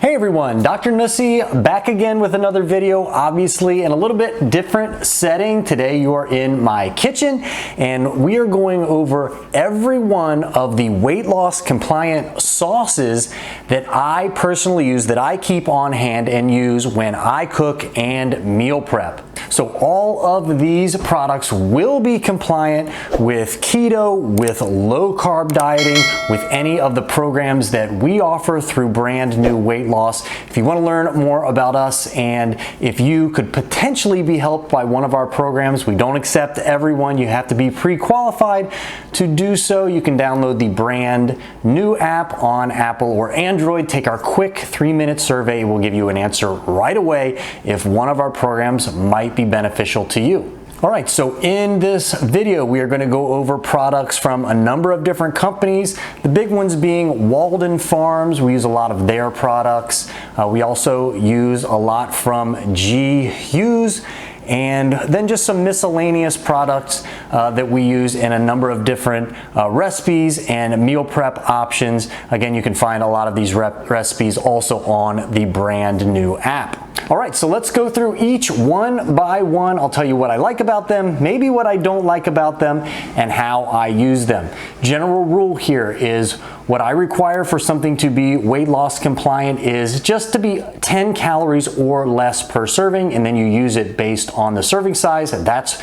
Hey everyone, Dr. Nussi back again with another video, obviously in a little bit different setting. Today you are in my kitchen and we are going over every one of the weight loss compliant sauces that I personally use, that I keep on hand and use when I cook and meal prep. So all of these products will be compliant with keto, with low carb dieting, with any of the programs that we offer through brand new weight loss. If you want to learn more about us and if you could potentially be helped by one of our programs, we don't accept everyone. You have to be pre-qualified to do so. You can download the brand new app on Apple or Android. Take our quick 3-minute survey. It will give you an answer right away if one of our programs might be beneficial to you. All right, so in this video, we are going to go over products from a number of different companies. The big ones being Walden Farms. We use a lot of their products. We also use a lot from Hughes. And then just some miscellaneous products that we use in a number of different recipes and meal prep options. Again, you can find a lot of these recipes also on the brand new app. All right, so let's go through each one by one. I'll tell you what I like about them, maybe what I don't like about them, and how I use them. General rule here is what I require for something to be weight loss compliant is just to be 10 calories or less per serving, and then you use it based on the serving size, and that's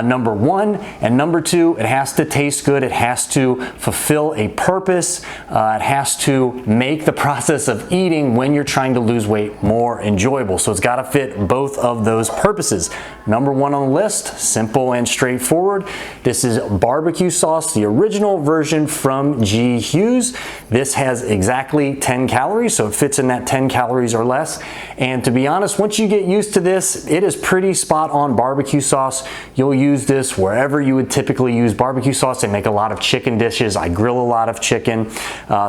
number one. And number two, it has to taste good. It has to fulfill a purpose. It has to make the process of eating when you're trying to lose weight more enjoyable. So it's got to fit both of those purposes. Number one on the list, simple and straightforward. This is barbecue sauce, the original version from Hughes. This has exactly 10 calories, so it fits in that 10 calories or less. And to be honest, once you get used to this, it is pretty spot on barbecue sauce. You'll use this wherever you would typically use barbecue sauce. They make a lot of chicken dishes. I grill a lot of chicken,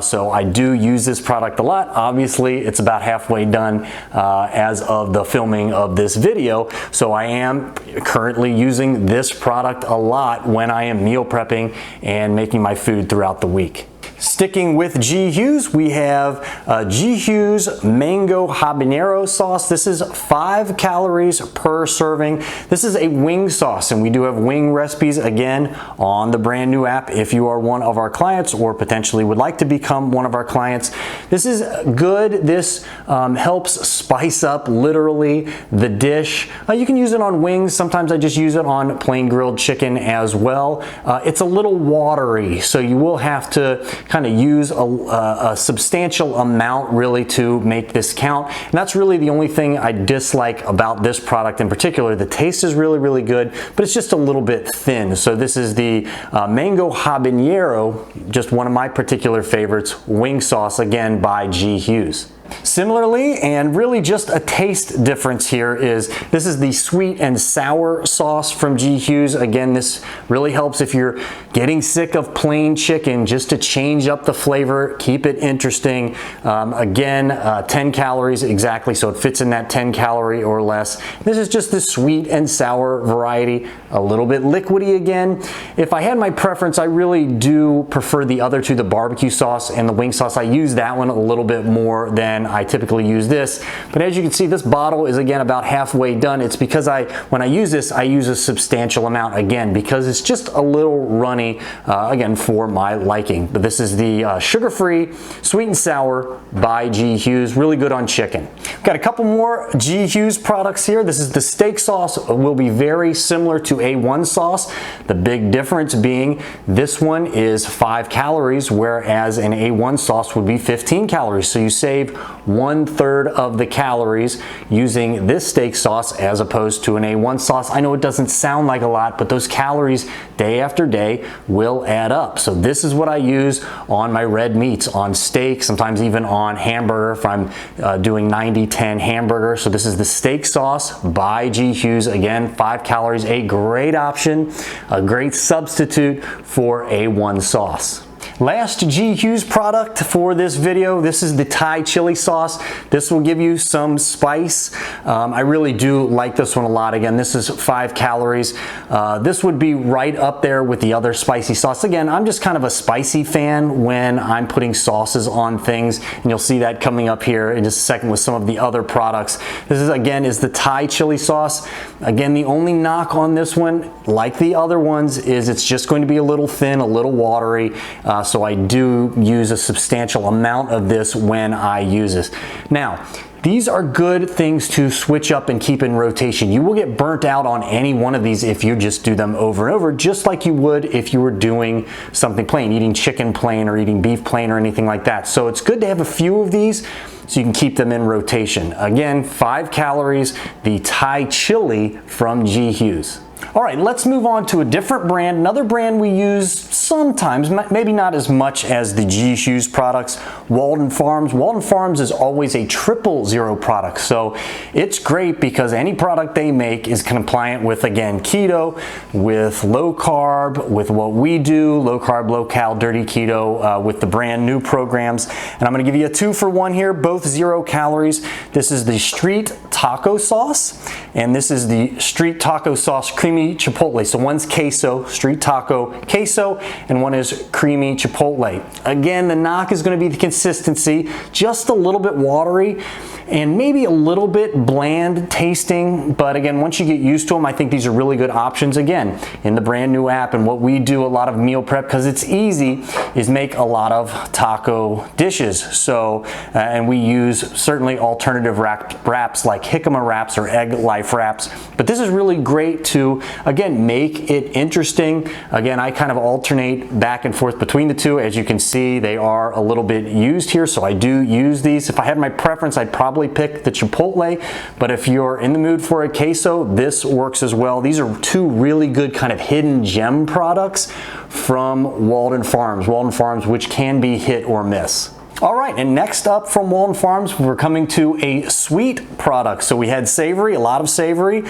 so I do use this product a lot. Obviously, it's about halfway done as of the filming of this video, so I am currently using this product a lot when I am meal prepping and making my food throughout the week. Sticking with Hughes, we have Hughes Mango Habanero sauce. This is 5 calories per serving. This is a wing sauce, and we do have wing recipes again on the brand new app if you are one of our clients or potentially would like to become one of our clients. This is good. This helps spice up literally the dish. You can use it on wings. Sometimes I just use it on plain grilled chicken as well. It's a little watery, so you will have to kind of use a substantial amount really to make this count. And that's really the only thing I dislike about this product in particular. The taste is really, really good, but it's just a little bit thin. So this is the Mango Habanero, just one of my particular favorites, wing sauce, again by Hughes. Similarly, and really just a taste difference here, is this is the sweet and sour sauce from Hughes. Again, this really helps if you're getting sick of plain chicken, just to change up the flavor, keep it interesting. Again, 10 calories exactly, so it fits in that 10 calorie or less. This is just the sweet and sour variety, a little bit liquidy again. If I had my preference, I really do prefer the other two, the barbecue sauce and the wing sauce. I use that one a little bit more than I typically use this, but as you can see, this bottle is again about halfway done. It's because when I use this, I use a substantial amount again because it's just a little runny again for my liking. But this is the sugar-free sweet and sour by Hughes, really good on chicken. Got a couple more Hughes products here. This is the steak sauce. It will be very similar to A1 sauce. The big difference being this one is 5 calories, whereas an A1 sauce would be 15 calories. So you save 1/3 of the calories using this steak sauce as opposed to an A1 sauce. I know it doesn't sound like a lot, but those calories day after day will add up. So this is what I use on my red meats, on steak, sometimes even on hamburger if I'm doing 90-10 hamburger. So this is the steak sauce by Hughes. Again, 5 calories, a great option, a great substitute for A1 sauce. Last G Hughes product for this video, this is the Thai chili sauce. This will give you some spice. I really do like this one a lot. Again, this is 5 calories. This would be right up there with the other spicy sauce. Again, I'm just kind of a spicy fan when I'm putting sauces on things, and you'll see that coming up here in just a second with some of the other products. This is, again, is the Thai chili sauce. Again, the only knock on this one, like the other ones, is it's just going to be a little thin, a little watery. So I do use a substantial amount of this when I use this. Now, these are good things to switch up and keep in rotation. You will get burnt out on any one of these if you just do them over and over, just like you would if you were doing something plain, eating chicken plain or eating beef plain or anything like that. So it's good to have a few of these so you can keep them in rotation. Again, 5 calories, the Thai chili from G Hughes. All right, let's move on to a different brand, another brand we use sometimes, maybe not as much as the G Hughes products, Walden Farms. Walden Farms is always a 000 product, so it's great because any product they make is compliant with, again, keto, with low carb, with what we do, low carb, low cal, dirty keto, with the brand new programs. And I'm gonna give you a 2-for-1 here, both 0 calories. This is the street taco sauce, and this is the street taco sauce creamy chipotle. So one's queso, street taco queso, and one is creamy chipotle. Again, the knock is going to be the consistency, just a little bit watery and maybe a little bit bland tasting, but again, once you get used to them, I think these are really good options. Again, in the brand new app, and what we do a lot of meal prep, because it's easy, is make a lot of taco dishes. So, and we use certainly alternative wraps like jicama wraps or egg life wraps, but this is really great to, again, make it interesting. Again, I kind of alternate back and forth between the two. As you can see, they are a little bit used here, so I do use these. If I had my preference, I'd probably pick the chipotle, but if you're in the mood for a queso, this works as well. These are 2 really good kind of hidden gem products from Walden Farms. Walden Farms, which can be hit or miss. All right, and next up from Walden Farms, we're coming to a sweet product. So we had savory, a lot of savory,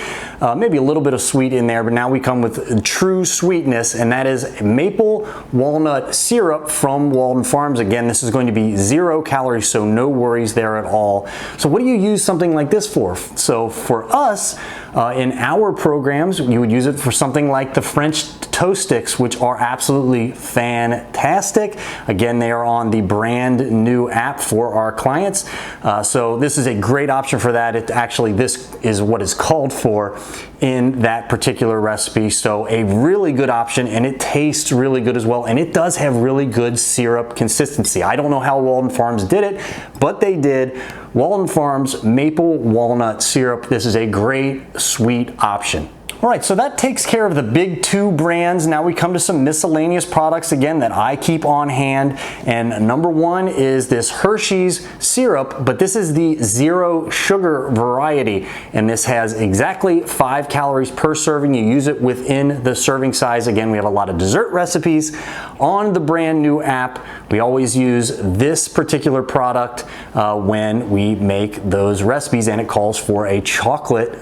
maybe a little bit of sweet in there, but now we come with true sweetness, and that is maple walnut syrup from Walden Farms. Again, this is going to be 0 calories, so no worries there at all. So what do you use something like this for? So for us, in our programs, you would use it for something like the French toast sticks, which are absolutely fantastic. Again, they are on the brand new app for our clients. So this is a great option for that. This is what is called for in that particular recipe. So a really good option, and it tastes really good as well. And it does have really good syrup consistency. I don't know how Walden Farms did it, but they did. Walden Farms maple walnut syrup. This is a great sweet option. All right, so that takes care of the big 2 brands. Now we come to some miscellaneous products, again, that I keep on hand. And number 1 is this Hershey's syrup, but this is the 0 sugar variety. And this has exactly 5 calories per serving. You use it within the serving size. Again, we have a lot of dessert recipes on the brand new app. We always use this particular product when we make those recipes, and it calls for a chocolate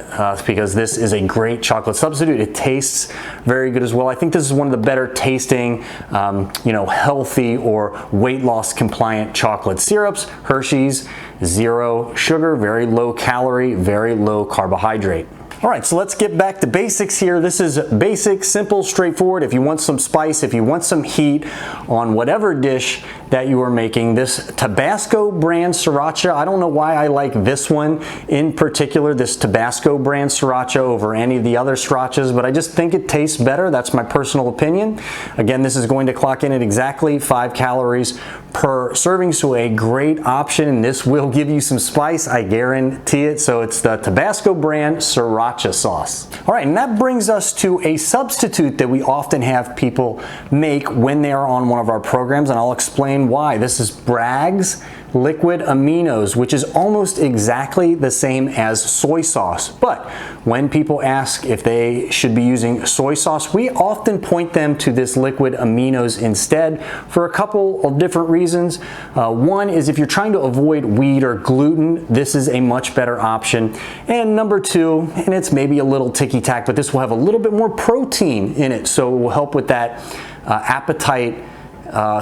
because this is a great chocolate substitute. It tastes very good as well. I think this is one of the better tasting, healthy or weight loss compliant chocolate syrups. Hershey's, 0 sugar, very low calorie, very low carbohydrate. All right, so let's get back to basics here. This is basic, simple, straightforward. If you want some spice, if you want some heat on whatever dish that you are making, this Tabasco brand sriracha, I don't know why I like this one in particular, this Tabasco brand sriracha over any of the other srirachas, but I just think it tastes better. That's my personal opinion. Again, this is going to clock in at exactly 5 calories per serving, so a great option, and this will give you some spice, I guarantee it. So it's the Tabasco brand sriracha sauce. All right, and that brings us to a substitute that we often have people make when they are on one of our programs, and I'll explain why. This is Bragg's liquid aminos, which is almost exactly the same as soy sauce. But when people ask if they should be using soy sauce, we often point them to this liquid aminos instead for a couple of different reasons. One is if you're trying to avoid wheat or gluten, this is a much better option. And number two, and it's maybe a little ticky-tack, but this will have a little bit more protein in it, so it will help with that appetite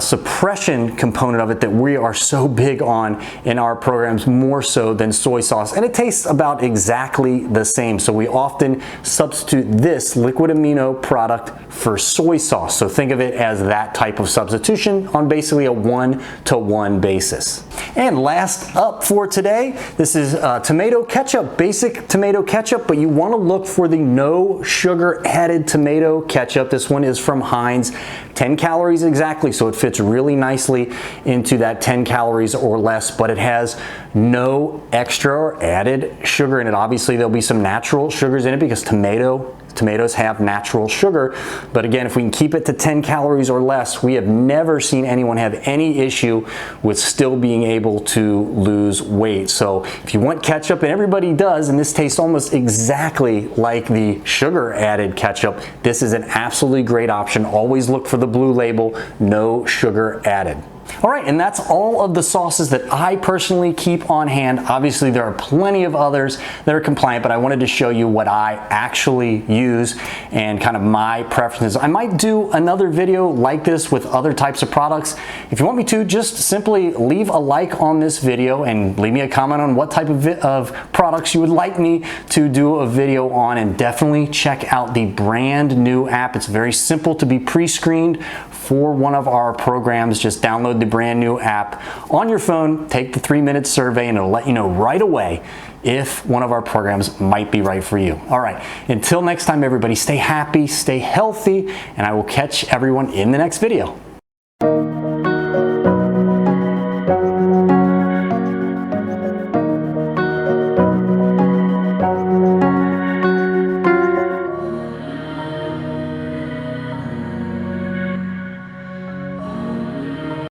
suppression component of it that we are so big on in our programs, more so than soy sauce. And it tastes about exactly the same. So we often substitute this liquid amino product for soy sauce. So think of it as that type of substitution on basically a 1-to-1 basis. And last up for today, this is tomato ketchup, basic tomato ketchup, but you want to look for the no sugar added tomato ketchup. This one is from Heinz, 10 calories exactly, so it fits really nicely into that 10 calories or less, but it has no extra or added sugar in it. Obviously there'll be some natural sugars in it because tomatoes have natural sugar, but again, if we can keep it to 10 calories or less, we have never seen anyone have any issue with still being able to lose weight. So if you want ketchup, and everybody does, and this tastes almost exactly like the sugar added ketchup, this is an absolutely great option. Always look for the blue label, no sugar added. All right, and that's all of the sauces that I personally keep on hand. Obviously, there are plenty of others that are compliant, but I wanted to show you what I actually use and kind of my preferences. I might do another video like this with other types of products. If you want me to, just simply leave a like on this video and leave me a comment on what type of products you would like me to do a video on, and definitely check out the brand new app. It's very simple to be pre-screened for one of our programs. Just download the brand new app on your phone, take the 3-minute survey, and it'll let you know right away if one of our programs might be right for you. All right, until next time, everybody, stay happy, stay healthy, and I will catch everyone in the next video.